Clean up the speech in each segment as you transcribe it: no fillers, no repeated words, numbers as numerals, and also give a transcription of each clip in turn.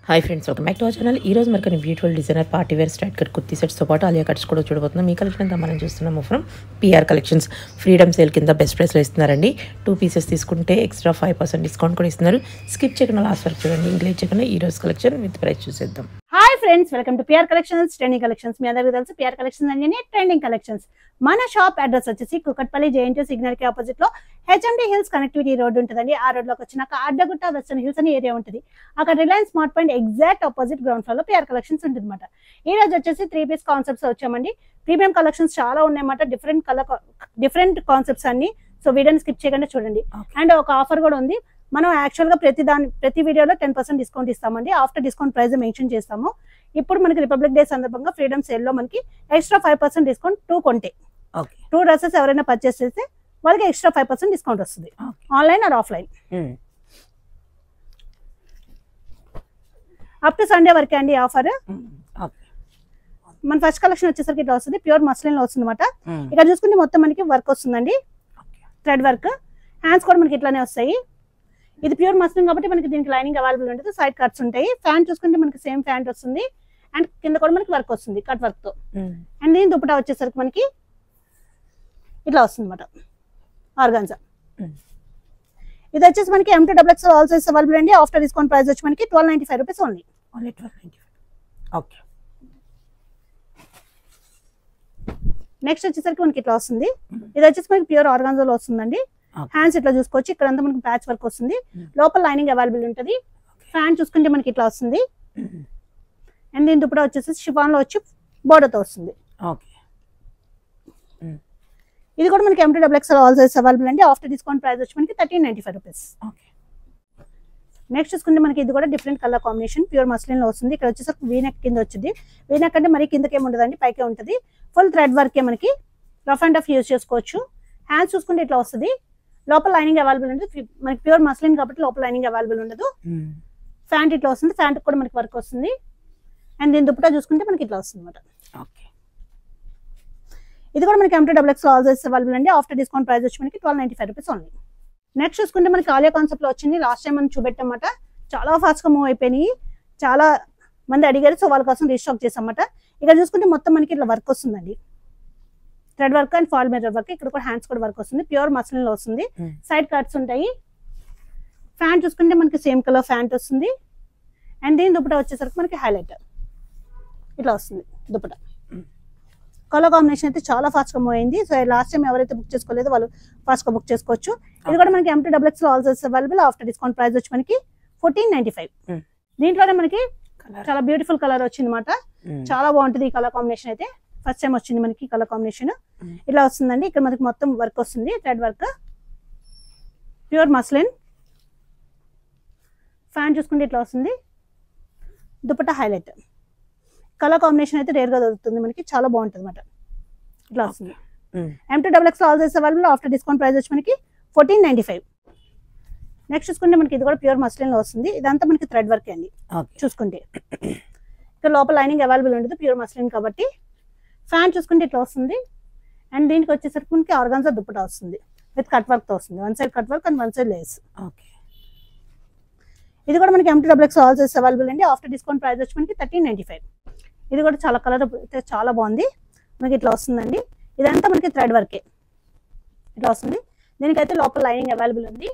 Hi friends, welcome back to our channel. ఈ రోజు మనకి beautiful designer party wear straight cut kurti సెట్స్తో పాటు ఆలియా కట్స్ కూడా చూడబోతున్నాం. ఈ కలెక్షన్ అంతా మనం చూస్తున్నాము from PR collections. Freedom sale కింద బెస్ట్ ప్రైస్లో ఇస్తున్నారండి. 2 పీసెస్ తీసుకుంటే ఎక్స్ట్రా 5% డిస్కౌంట్ కూడా ఇస్తున్నారు. స్కిప్ చేయకుండా లాస్ట్ వరకు చూడండి. ఇంగ్లీష్ చేయకుండా ఈ రోజు కలెక్షన్ విత్ ప్రైస్ చూసేద్దాం. Hi friends, welcome to PR collections trending collections. మీ అందరికీ తెలుసు పిఆర్ కలెక్షన్స్ అంటే ట్రెండింగ్ కలెక్షన్స్. మన షాప్ అడ్రస్ వచ్చేసి కుకట్పల్లి జేఎన్టీ సిగ్నల్ కి ఆపోజిట్ లో హెచ్ఎండి హిల్స్ కనెక్టివిటీ రోడ్ ఉంటుందండి. ఆ రోడ్ లోకి వచ్చినాక అడ్డగుట్ట వెస్టర్న్ హిల్స్ అనే ఏరియా ఉంటుంది. అక్కడ Reliance smart point exact opposite ground floor లో పిఆర్ కలెక్షన్స్ ఉంటుంది అనమాట. ఈ రోజు వచ్చేసి 3 పీస్ కాన్సెప్ట్స్ వచ్చామండి. ప్రీమియం కలెక్షన్స్ చాలా ఉన్నాయన్నమాట. డిఫరెంట్ కాన్సెప్ట్స్ అన్ని. సో వీడియోని స్కిప్ చేయకుండా చూడండి. అండ్ ఒక ఆఫర్ కూడా ఉంది. మనం యాక్చువల్ గా ప్రతి వీడియోలో 10% డిస్కౌంట్ ఇస్తామండి. ఆఫ్టర్ డిస్కౌంట్ ప్రైస్ మెన్షన్ చేస్తాము. ఇప్పుడు మనకి రిపబ్లిక్ డే సందర్భంగా ఫ్రీడమ్ సేల్ లో మనకి ఎక్స్ట్రా 5% డిస్కౌంట్ 2 కొంటే 2 డ్రెస్సెస్ ఎవరైనా పర్చేస్ చేస్తే వాళ్ళకి ఎక్స్ట్రా 5% డిస్కౌంట్ వస్తుంది. Online or offline. Up to Sunday వరకే అండి ఆఫర్. మన ఫస్ట్ కలెక్షన్ వచ్చేసరికి ఇట్లా వస్తుంది. ప్యూర్ మస్లిన్ లో వస్తుంది అనమాట. ఇక్కడ చూసుకుంటే మొత్తం మనకి వర్క్ వస్తుందండి, థ్రెడ్ వర్క్. హ్యాండ్స్ కూడా మనకి ఇట్లానే వస్తాయి. ఇది ప్యూర్ మస్లిన్ కాబట్టి మనకి దీనికి లైనింగ్ అవైలబుల్ ఉంటుంది. సైడ్ కట్స్ ఉంటాయి. ఫ్యాంట్ చూసుకుంటే మనకి సేమ్ ఫ్యాంట్ వస్తుంది. అండ్ కింద కూడా మనకి వర్క్ వస్తుంది కట్ వర్క్ తో. అండ్ దీని దుపట్టా వచ్చేసరికి మనకి ఇట్లా వస్తుంది అనమాట, ఆర్గాన్జా. ఇది వచ్చేసి మనకి M2XX ఆల్ సైజ్ అవైలబుల్ అండి. ఆఫ్టర్ డిస్కౌంట్ ప్రైస్ వచ్చి మనకి 1295 రూపీస్ ఓన్లీ. ఓకే. నెక్స్ట్ వచ్చేసరికి మనకి ఇట్లా వస్తుంది. ఇది వచ్చేసి మనకి ప్యూర్ ఆర్గాన్జాలో వస్తుందండి. హ్యాండ్స్ ఇట్లా చూసుకోవచ్చు. ఇక్కడ అంతా మనకి ప్యాచ్ వర్క్ వస్తుంది. లోపల లైనింగ్ అవైలబుల్ ఉంటుంది. ఫ్యాంట్ చూసుకుంటే మనకి ఇట్లా వస్తుంది. అండ్ దీని దుపట్టా వచ్చేసి షిఫాన్ లో వచ్చి బోర్డర్ తో వస్తుంది. ఇది కూడా మనకి M2XX ఆల్ సైజ్ అవైలబుల్ అండి. ఆఫ్టర్ డిస్కౌంట్ ప్రైస్ వచ్చి మనకి 1395 రూపీస్. నెక్స్ట్ చూసుకుంటే మనకి ఇది కూడా different colour combination pure muslin లో వస్తుంది. ఇక్కడ వచ్చేసరికి వీనెక్ కింద వచ్చింది. వీనెక్ అంటే మరి కిందకి ఏమి ఉండదండి, పైకే ఉంటుంది. ఫుల్ థ్రెడ్ వర్కే మనకి రఫ్ అండ్ రఫ్ యూజ్ చేసుకోవచ్చు. హ్యాండ్స్ చూసుకుంటే ఇట్లా వస్తుంది. లోపల లైనింగ్ అవైలబుల్ ఉంటుంది. మనకి ప్యూర్ మస్లిన్ కాబట్టి లోపల లైనింగ్ అవైలబుల్ ఉండదు. ఫ్యాంట్ ఇట్లా వస్తుంది. ఫ్యాంట్ కూడా మనకి వర్క్ వస్తుంది. అండ్ దీని దుపట్టా చూసుకుంటే మనకి ఇట్లా వస్తుంది అనమాట. ఇది కూడా మనకి M2XX ఆల్ సైజ్ అవైలబుల్ అండి. ఆఫ్టర్ డిస్కౌంట్ ప్రైస్ వచ్చి మనకి 1295 రూపీస్ ఓన్లీ. నెక్స్ట్ చూసుకుంటే మనకి ఆలియా కాన్సెప్ట్ లో వచ్చింది. లాస్ట్ టైం మనం చూపెట్టామట. చాలా ఫాస్ట్ గా మూవ్ అయిపోయినాయి. చాలా మంది అడిగారు, సో వాళ్ళ కోసం రీస్టాక్ చేసామట. ఇక్కడ చూసుకుంటే మొత్తం మనకి ఇట్లా వర్క్ వస్తుందండి, thread work and fall mirror work. ఇక్కడ కూడా హ్యాండ్స్ కూడా వర్క్ వస్తుంది. ప్యూర్ మస్లిన్ లో వస్తుంది. సైడ్ కట్స్ ఉంటాయి. ఫ్యాంట్ చూసుకుంటే మనకి సేమ్ కలర్ ఫ్యాంట్ వస్తుంది. అండ్ దీని దుపట్టా వచ్చేసరికి మనకి హైలైట్ ఇట్లా వస్తుంది దుపట్టా. కలర్ కాంబినేషన్ అయితే చాలా ఫాస్ట్ గా మూవ్ అయింది. సో లాస్ట్ టైం ఎవరైతే బుక్ చేసుకోలేదో వాళ్ళు ఫాస్ట్ గా బుక్ చేసుకోవచ్చు. ఇది కూడా మనకి M2XX all size available. After discount price వచ్చి మనకి 1495. దీంట్లోనే మనకి చాలా బ్యూటిఫుల్ కలర్ వచ్చింది అనమాట. చాలా బాగుంటుంది ఈ కలర్ కాంబినేషన్ అయితే. ఫస్ట్ టైం వచ్చింది మనకి కలర్ కాంబినేషన్. ఇలా వస్తుందండి. ఇక్కడ మనకి మొత్తం వర్క్ వస్తుంది, thread work, pure muslin. Pant చూసుకుంటే ఇట్లా వస్తుంది. దుపట్టా హైలైట్. కలర్ కాంబినేషన్ అయితే రేర్ గా దొరుకుతుంది మనకి. చాలా బాగుంటుంది అనమాట. ఇట్లా వస్తుంది. M2XX all size available. After discount price వచ్చి మనకి 1495. నెక్స్ట్ చూసుకుంటే మనకి ఇది కూడా ప్యూర్ మస్లిన్ లో వస్తుంది. ఇదంతా మనకి థ్రెడ్ వర్క్ అండి. చూసుకుంటే ఇక్కడ లోపల లైనింగ్ అవైలబుల్ ఉండదు, ప్యూర్ మస్లిన్ కాబట్టి. ఫ్యాంట్ చూసుకుంటే ఇట్లా వస్తుంది. అండ్ దీనికి వచ్చేసరికి మనకి ఆర్గాన్జా దుపట్టా వస్తుంది విత్ కట్ వర్క్ తో వస్తుంది. One side cut work and one side lace. ఇది కూడా మనకి M2XX ఆల్ సైజ్ అవైలబుల్ అండి. ఆఫ్టర్ డిస్కౌంట్ ప్రైస్ వచ్చి మనకి 1395. ఇది కూడా చాలా కలర్ అయితే చాలా బాగుంది. మనకి ఇట్లా వస్తుందండి. ఇదంతా మనకి థ్రెడ్ వర్కే ఇట్లా వస్తుంది. దీనికైతే లోపల లైనింగ్ అవైలబుల్ ఉంది.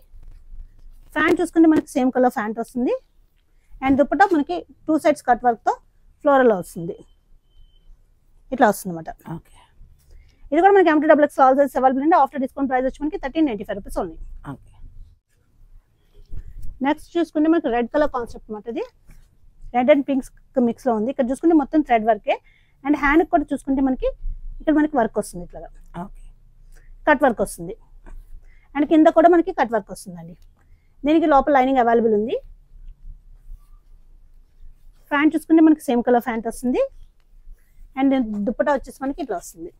ఫ్యాంట్ చూసుకుంటే మనకి సేమ్ కలర్ ఫ్యాంట్ వస్తుంది. అండ్ దుపట్టా మనకి 2 సైడ్స్ కట్ వర్క్ తో ఫ్లోరల్ వస్తుంది. ఇట్లా వస్తుంది అనమాట. ఇది కూడా మనకి M2XX ఆల్ సైజ్ అవైలబుల్ అండి. ఆఫ్టర్ డిస్కౌంట్ ప్రైస్ వచ్చి మనకి 1395 రూపీస్ ఓన్లీ. నెక్స్ట్ చూసుకుంటే మనకి రెడ్ కలర్ కాన్సెప్ట్ అనమాట. ఇది రెడ్ అండ్ పింక్ మిక్స్ లో ఉంది. ఇక్కడ చూసుకుంటే మొత్తం థ్రెడ్ వర్కే. అండ్ హ్యాండ్ కూడా చూసుకుంటే మనకి ఇక్కడ మనకి వర్క్ వస్తుంది, ఇట్లా కట్ వర్క్ వస్తుంది. అండ్ కింద కూడా మనకి కట్ వర్క్ వస్తుందండి. దీనికి లోపల లైనింగ్ అవైలబుల్ ఉంది. ఫ్యాంట్ చూసుకుంటే మనకి సేమ్ కలర్ ఫ్యాంట్ వస్తుంది. అండ్ దుపట్టా వచ్చేసి మనకి ఇట్లా వస్తుంది.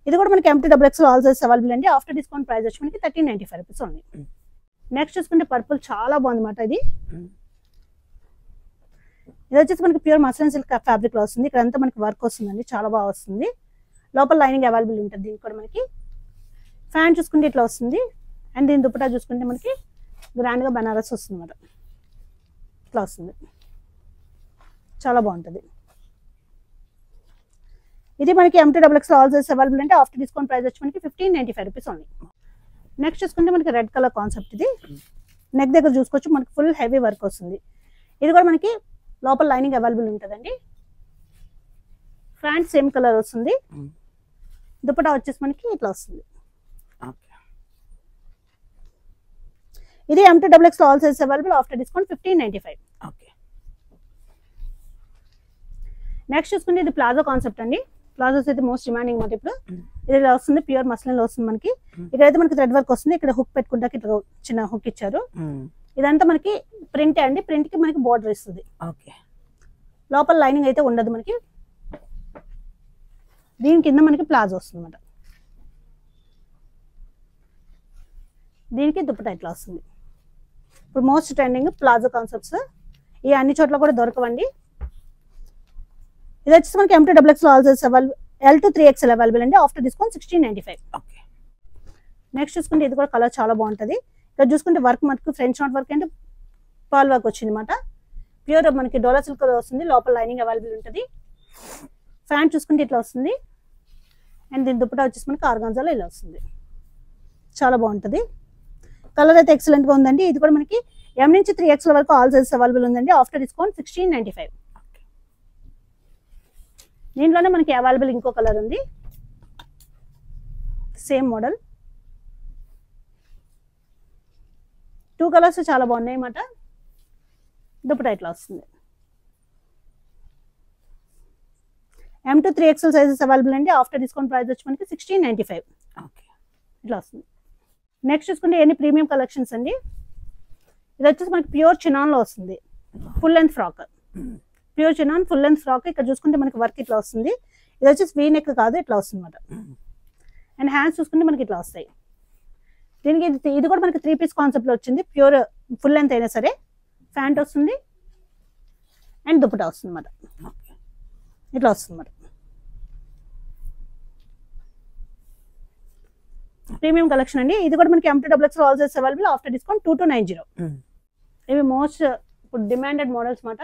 ఇది కూడా మనకి M2XX ఆల్ సైజ్ అవైలబుల్ అండి. ఆఫ్టర్ డిస్కౌంట్ ప్రైస్ వచ్చి మనకి 1395 రూపీస్ ఓన్లీ. నెక్స్ట్ చూసుకుంటే పర్పుల్ చాలా బాగుంది అనమాట. ఇది వచ్చేసి మనకి ప్యూర్ మస్లిన్ సిల్క్ ఫ్యాబ్రిక్ లో వస్తుంది. ఇక్కడ అంతా మనకి వర్క్ వస్తుందండి, చాలా బాగా వస్తుంది. లోపల లైనింగ్ అవైలబుల్ ఉంటుంది. దీనికి కూడా మనకి ఫ్యాంట్ చూసుకుంటే ఇట్లా వస్తుంది. అండ్ దీని దుపట్టా చూసుకుంటే మనకి గ్రాండ్ గా బనారస్ వస్తుంది అన్నమాట. ఇట్లా వస్తుంది, చాలా బాగుంటుంది. ఇది మనకి M2XX ఆల్ సైజెస్ అవైలబుల్ అంటే ఆఫ్టర్ డిస్కౌంట్ ప్రైస్ వచ్చి మనకి 1595 రూపీస్ ఓన్లీ. నెక్స్ట్ చూసుకుంటే మనకి రెడ్ కలర్ కాన్సెప్ట్, ఇది నెక్ దగ్గర చూసుకోవచ్చు, మనకి ఫుల్ హెవీ వర్క్ వస్తుంది. ఇది కూడా మనకి లోపల లైనింగ్ అవైలబుల్ ఉంటుందండి. ఫ్రంట్ సేమ్ కలర్ వస్తుంది, దుపట్టా వచ్చేసి మనకి ఇట్లా వస్తుంది. ఇది M2XX all sizes available after discount 1595. Next చూసుకుంటే ఇది ప్లాజో కాన్సెప్ట్ అండి. ప్లాజోస్ అయితే మోస్ట్ డిమాండింగ్ మాట. ఇప్పుడు ఇది ఇలా వస్తుంది, ప్యూర్ మస్లిన్ లో వస్తుంది మనకి. ఇక్కడైతే మనకి థ్రెడ్ వర్క్ వస్తుంది, ఇక్కడ హుక్ పెట్టుకుంటా ఇట్లా చిన్న హుక్ ఇచ్చారు. ఇదంతా మనకి ప్రింట్ అండి, ప్రింట్ కి మనకి బోర్డర్ ఇస్తుంది. లోపల లైనింగ్ అయితే ఉండదు మనకి. దీని కింద మనకి ప్లాజో వస్తుంది అన్నమాట. దీనికి దుపట్టా ఇట్లా వస్తుంది. ఇప్పుడు మోస్ట్ ట్రెండింగ్ ప్లాజో కాన్సెప్ట్స్, ఈ అన్ని చోట్ల కూడా దొరకవండి. ఇది వచ్చేసి మనకి M2XX all sizes available, L to 3XL available అండి ఆఫ్టర్ డిస్కౌంట్ 1695. నెక్స్ట్ చూసుకుంటే ఇది కూడా కలర్ చాలా బాగుంటుంది. ఇక్కడ చూసుకుంటే వర్క్ మనకి ఫ్రెంచ్ నాట్ వర్క్ అండ్ పాల్ వర్క్ వచ్చింది అనమాట. ప్యూర్ మనకి డోలా సిల్క్ వస్తుంది, లోపల లైనింగ్ అవైలబుల్ ఉంటుంది. ఫ్యాంట్ చూసుకుంటే ఇట్లా వస్తుంది, అండ్ దీని దుపట్టా వచ్చేసి మనకి ఆర్గాన్జాలో ఇలా వస్తుంది, చాలా బాగుంటుంది. కలర్ అయితే ఎక్సలెంట్ గా ఉందండి. ఇది కూడా మనకి M నుంచి 3XL వరకు ఆల్ సైజెస్ అవైలబుల్ ఉందండి ఆఫ్టర్ డిస్కౌంట్ 1695. దీంట్లోనే మనకి అవైలబుల్ ఇంకో కలర్ ఉంది, సేమ్ మోడల్. 2 కలర్స్ చాలా బాగున్నాయి అన్నమాట. దుపట్టా ఇట్లా వస్తుంది. M to 3XL sizes available అండి ఆఫ్టర్ డిస్కౌంట్ ప్రైస్ వచ్చి మనకి 1695. ఇట్లా వస్తుంది. నెక్స్ట్ చూసుకుంటే ఎన్ని ప్రీమియం కలెక్షన్స్ అండి. ఇది వచ్చేసి మనకి ప్యూర్ చినాన్ లో వస్తుంది, full length frock. Pure chinon full length frock. ఇక్కడ చూసుకుంటే మనకి వర్క్ ఇట్లా వస్తుంది. ఇది వచ్చేసి వీ నెక్ కాదు, ఇట్లా వస్తుంది అనమాట. అండ్ హ్యాండ్స్ చూసుకుంటే మనకి ఇట్లా వస్తాయి. దీనికి ఇది కూడా మనకి 3 పీస్ కాన్సెప్ట్ లో వచ్చింది, ప్యూర్ ఫుల్ లెంత్ అయినా సరే. ఫ్యాంట్ వస్తుంది అండ్ దుపట్టా వస్తుంది అన్నమాట, ఇట్లా వస్తుంది అన్నమాట. ప్రీమియం కలెక్షన్ అండి. ఇది కూడా మనకి M2XX all sizes available after discount 2290. ఇవి మోస్ట్ ఇప్పుడు డిమాండెడ్ మోడల్స్ మాట.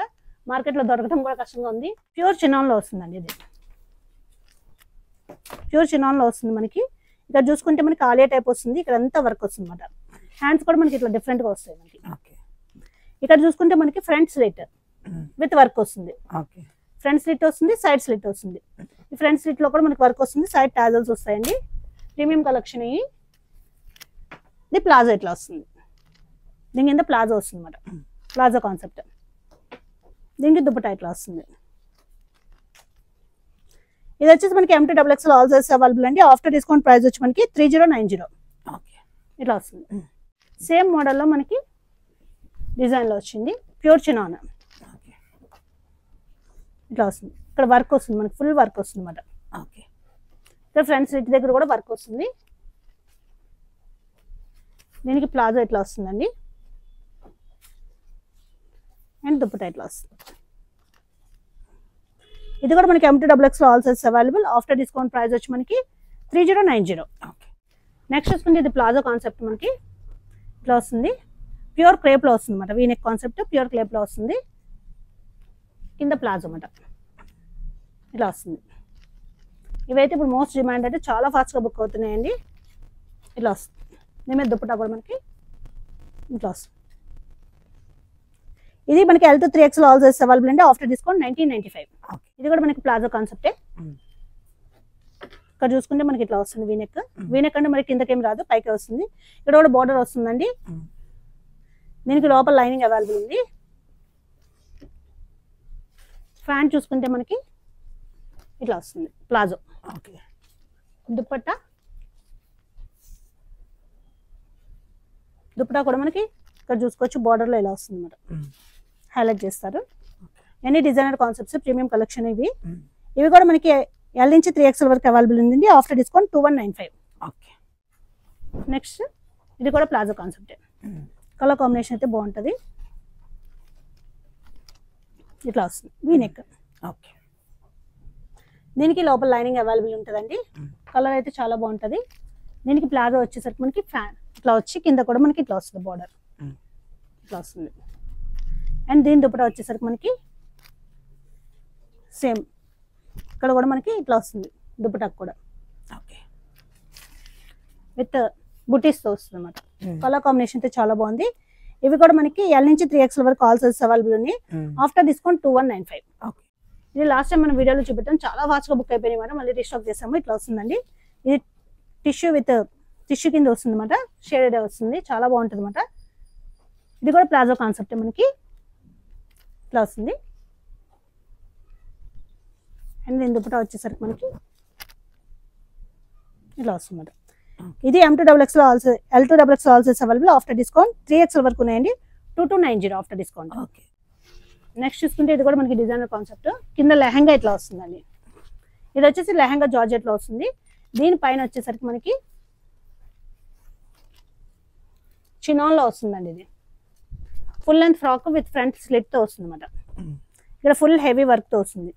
మార్కెట్ లో దొరకడం కూడా కష్టంగా ఉంది. ప్యూర్ చినాన్ లో వస్తుందండి, ఇది ప్యూర్ చినాన్ లో వస్తుంది మనకి. ఇక్కడ చూసుకుంటే మనకి ఆలియా టైప్ వస్తుంది, ఇక్కడ అంతా వర్క్ వస్తుంది అనమాట. హ్యాండ్స్ కూడా మనకి ఇట్లా డిఫరెంట్ గా వస్తాయి మనకి. ఇక్కడ చూసుకుంటే మనకి ఫ్రంట్ స్లిట్ విత్ వర్క్ వస్తుంది. ఫ్రంట్ స్లిట్ వస్తుంది, సైడ్ స్లిట్ వస్తుంది. ఈ ఫ్రంట్ స్లిట్ లో కూడా మనకి వర్క్ వస్తుంది, సైడ్ టాజల్స్ వస్తాయండి. Premium collection. ఇది ప్లాజో ఇట్లా వస్తుంది, దీని కింద ప్లాజో వస్తుంది అనమాట, ప్లాజో కాన్సెప్ట్. దీనికి దుపట్టా ఇట్లా వస్తుంది. ఇది వచ్చేసి మనకి M2XX ఆల్ సైజెస్ అవైలబుల్ అండి ఆఫ్టర్ డిస్కౌంట్ ప్రైస్ వచ్చి మనకి 3090. ఇట్లా వస్తుంది. సేమ్ మోడల్లో మనకి డిజైన్ లో వచ్చింది, ప్యూర్ చినాన్. ఇట్లా వస్తుంది. ఇక్కడ వర్క్ వస్తుంది మనకి, ఫుల్ వర్క్ వస్తుంది అనమాట. ఇక్కడ ఫ్రంట్ స్లిట్ దగ్గర కూడా వర్క్ వస్తుంది. దీనికి ప్లాజో ఇట్లా వస్తుందండి, అండ్ దుపట్టా ఇట్లా వస్తుంది. ఇది కూడా మనకి M2XX all sizes available after discount price వచ్చి మనకి 3090. నెక్స్ట్ చూసుకుంటే ఇది ప్లాజో కాన్సెప్ట్ మనకి ఇట్లా వస్తుంది, ప్యూర్ క్రేప్ లో వస్తుంది అనమాట. వీనెక్ కాన్సెప్ట్ ప్యూర్ క్రేప్ లో వస్తుంది, కింద ప్లాజో అన్నమాట, ఇట్లా వస్తుంది. ఇవైతే ఇప్పుడు మోస్ట్ డిమాండ్ అంటే చాలా ఫాస్ట్ గా బుక్ అవుతున్నాయండి. ఇట్లా వస్తుంది. దీని మీద దుపట్టా కూడా మనకి ఇట్లా వస్తుంది. ఇది మనకి L to 3XL all sizes available అండి ఆఫ్టర్ డిస్కౌంట్ 1995. ఇది కూడా మనకి ప్లాజో కాన్సెప్టే. ఇక్కడ చూసుకుంటే మనకి ఇట్లా వస్తుంది వీనెక్. వీనెక్ అంటే మనకి కిందకేం రాదు, పైకే వస్తుంది. ఇక్కడ కూడా బోర్డర్ వస్తుందండి. దీనికి లోపల లైనింగ్ అవైలబుల్ ఉంది. ఫ్యాంట్ చూసుకుంటే మనకి ఇట్లా వస్తుంది, ప్లాజో. దుపట్టా కూడా మనకి ఇక్కడ చూసుకోవచ్చు, బార్డర్ లో ఇలా వస్తుంది అన్నమాట, హైలైట్ చేస్తారు. Any designer concepts, premium collection ఇవి. ఇవి కూడా మనకి L నుంచి 3XL వరకు అవైలబుల్ ఉంది ఆఫ్టర్ డిస్కౌంట్ 2195. నెక్స్ట్ ఇది కూడా ప్లాజో కాన్సెప్ట్. కలర్ కాంబినేషన్ అయితే బాగుంటుంది, ఇట్లా వస్తుంది వీనెక్. దీనికి లోపల లైనింగ్ అవైలబుల్ ఉంటుందండి. కలర్ అయితే చాలా బాగుంటుంది. దీనికి ప్లాజో వచ్చేసరికి మనకి ఫ్యాన్ ఇట్లా వచ్చి కింద కూడా మనకి ఇట్లా వస్తుంది, బార్డర్ ఇట్లా వస్తుంది. అండ్ దీని దుపట్టా వచ్చేసరికి మనకి సేమ్ ఇక్కడ కూడా మనకి ఇట్లా వస్తుంది దుపట్టా కూడా ఓకే విత్ బుటీస్తో వస్తుంది అనమాట. కలర్ కాంబినేషన్ అయితే చాలా బాగుంది. ఇవి కూడా మనకి L నుంచి 3XL వరకు ఆల్ సైజెస్ అవైలబుల్ ఉన్నాయి. After discount 2195. ఓకే ఇది లాస్ట్ టైం మనం వీడియోలో చూపెట్టాం, చాలా ఫాస్ట్గా బుక్ అయిపోయినాయి మేడం. మళ్ళీ రీస్టాక్ చేసాము. ఇట్లా వస్తుందండి. ఇది టిష్యూ విత్ టిష్యూ కింద వస్తుంది అనమాట, షేడెడ్ వస్తుంది, చాలా బాగుంటుంది అనమాట. ఇది కూడా ప్లాజో కాన్సెప్ట్ మనకి ఇట్లా వస్తుంది. అండ్ దీని దుపట్టా వచ్చేసరికి మనకి ఇట్లా వస్తుంది అనమాట. ఇది M2XXL also L2XXL also available. After discount 3XL వరకు ఉన్నాయండి. 2290 ఆఫ్టర్ డిస్కౌంట్. ఓకే నెక్స్ట్ చూసుకుంటే ఇది కూడా మనకి డిజైనర్ కాన్సెప్ట్. కింద లెహంగా ఇట్లా వస్తుందండి. ఇది వచ్చేసి లెహంగా జార్జెట్ లో వస్తుంది. దీనిపైన వచ్చేసరికి మనకి చినాన్ లో వస్తుందండి. ఇది full length frock with front slit తో వస్తుంది అనమాట. ఇక్కడ ఫుల్ హెవీ వర్క్ తో వస్తుంది.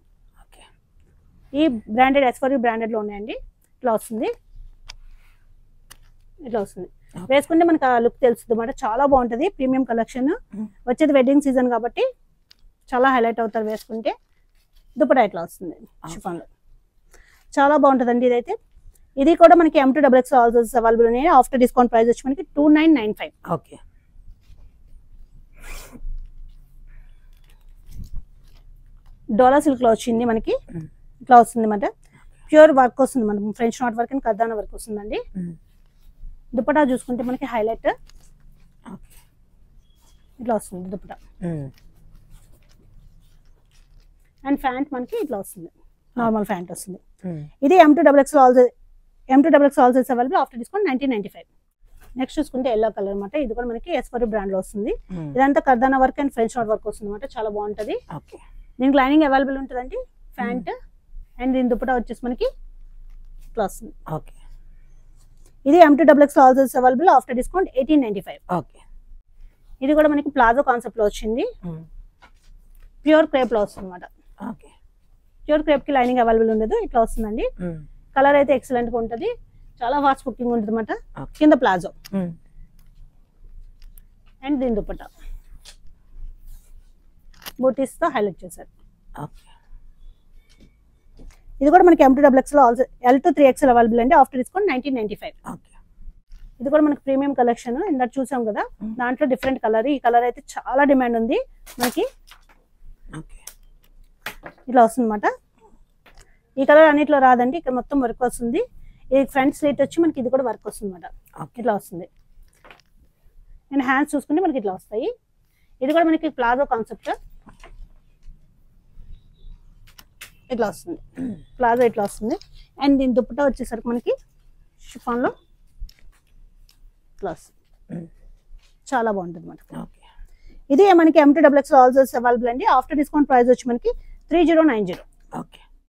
ఈ బ్రాండెడ్ S4U బ్రాండెడ్ లో ఉన్నాయండి. ఇట్లా వస్తుంది, ఇట్లా వస్తుంది. వేసుకుంటే మనకి ఆ లుక్ తెలుస్తుంది అనమాట. చాలా బాగుంటుంది. ప్రీమియం కలెక్షన్ వచ్చేది వెడ్డింగ్ సీజన్ కాబట్టి చాలా హైలైట్ అవుతారు వేసుకుంటే. దుపట్టా ఇట్లా వస్తుంది షిఫాన్ లో, చాలా బాగుంటుందండి ఇదైతే. ఇది కూడా మనకి M2XXL ఆల్ సైజెస్ అవైలబుల్ ఉన్నాయి. ఆఫ్టర్ డిస్కౌంట్ ప్రైస్ వచ్చి మనకి 2995. ఓకే డోలా సిల్క్ లో వచ్చింది మనకి ఇట్లా వస్తుంది అనమాట. ప్యూర్ వర్క్ వస్తుంది మనకి, ఫ్రెంచ్ నాట్ వర్క్ అండ్ కర్దానా వర్క్ వస్తుందండి. దుపట్టా చూసుకుంటే మనకి హైలైట్ ఇట్లా వస్తుంది దుపట్టా. అండ్ ప్యాంట్ మనకి ఇట్లా వస్తుంది, నార్మల్ ప్యాంట్ వస్తుంది. ఇది M2XXL all sizes available. After discount 1995. Next చూసుకుంటే ఎల్లో కలర్ అనమాట. ఇది కూడా మనకి S4U బ్రాండ్ లో వస్తుంది. ఇదంతా కర్దానా work and French not work వస్తుంది అనమాట, చాలా బాగుంటది. దీనికి లైనింగ్ అవైలబుల్ ఉంటుందండి, ప్యాంట్. అండ్ దీని దుపట్టా వచ్చేసి మనకి ఇట్లా వస్తుంది. ఓకే ఇది M2XXL all sizes available. After discount 1895. Okay ఇది కూడా మనకి ప్లాజో కాన్సెప్ట్ లో వచ్చింది. ప్యూర్ క్రేప్ లో వస్తుంది అనమాట. ఓకే ప్యూర్ క్రేప్ కి లైనింగ్ అవైలబుల్ ఉండదు, ఇట్లా వస్తుందండి. కలర్ అయితే ఎక్సలెంట్ గా ఉంటది, చాలా ఫాస్ట్ కుకింగ్ ఉంటుంది అనమాట. కింద ప్లాజో అండ్ దీని దుపట్టా బూటీస్ తో హైలైట్ చేశారు. ఇది కూడా మనకి M2XXL L to 3XL available అండి. After discount 1995. ఇది కూడా మనకి ప్రీమియం కలెక్షన్, ఇందాక చూసాం కదా, దాంట్లో డిఫరెంట్ కలర్. ఈ కలర్ అయితే చాలా డిమాండ్ ఉంది మనకి. ఇట్లా వస్తుంది అనమాట. ఈ కలర్ అన్నిట్లో రాదండి, ఇక్కడ మొత్తం వర్క్ వస్తుంది. ఇది ఫ్రంట్ స్లీట్ వచ్చి మనకి ఇది కూడా వర్క్ వస్తుంది అనమాట, ఇట్లా వస్తుంది. అండ్ హ్యాండ్స్ చూసుకుంటే మనకి ఇట్లా వస్తాయి. ఇది కూడా మనకి ప్లాజో కాన్సెప్ట్ ఇట్లా వస్తుంది, ప్లాజో ఇట్లా వస్తుంది. అండ్ దీని దుపట్టా వచ్చేసరికి మనకి షిఫాన్ లో ఇట్లా వస్తుంది, చాలా బాగుంటుంది అనమాట. ఇది మనకి M2XXL ఆల్ సైజెస్ అవైలబుల్ అండి. ఆఫ్టర్ డిస్కౌంట్ ప్రైస్ వచ్చి మనకి 3090. ఓకే